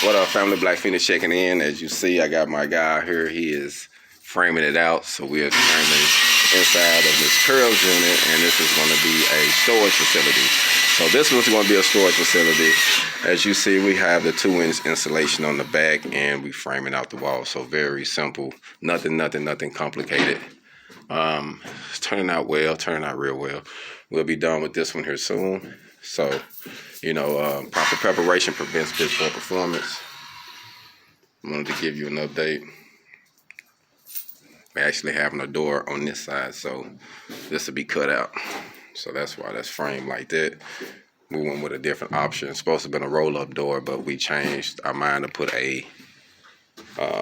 What up, family? Black Feniks checking in. As you see, I got my guy here. He is framing it out. So we are framing inside of this curves unit, and this is going to be a storage facility. So this one's going to be a storage facility. As you see, we have the 2-inch insulation on the back, and we framing out the wall. So very simple. Nothing complicated. It's turning out well, turning out real well. We'll be done with this one here soon. So, you know, proper preparation prevents piss poor performance. I wanted to give you an update. We're actually having a door on this side, so this will be cut out. So that's why that's framed like that. We went with a different option. It's supposed to have been a roll-up door, but we changed our mind to put a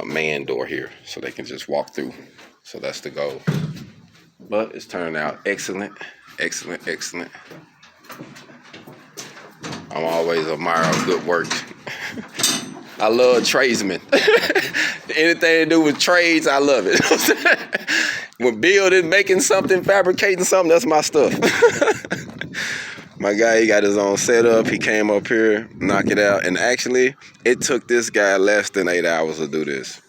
man door here so they can just walk through. So that's the goal. But it's turning out excellent, excellent, excellent. I'm always admire good work. I love tradesmen. Anything to do with trades, I love it. When building, making something, fabricating something, that's my stuff. My guy, he got his own setup. He came up here, knock it out. And actually, it took this guy less than 8 hours to do this.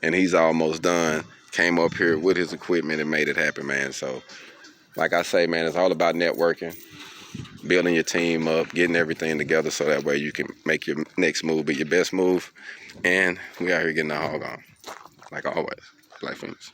And he's almost done. Came up here with his equipment and made it happen, man. So, like I say, man, it's all about networking. Building your team up, getting everything together so that way you can make your next move be your best move. And we out here getting the hog on. Like always, Black Feniks.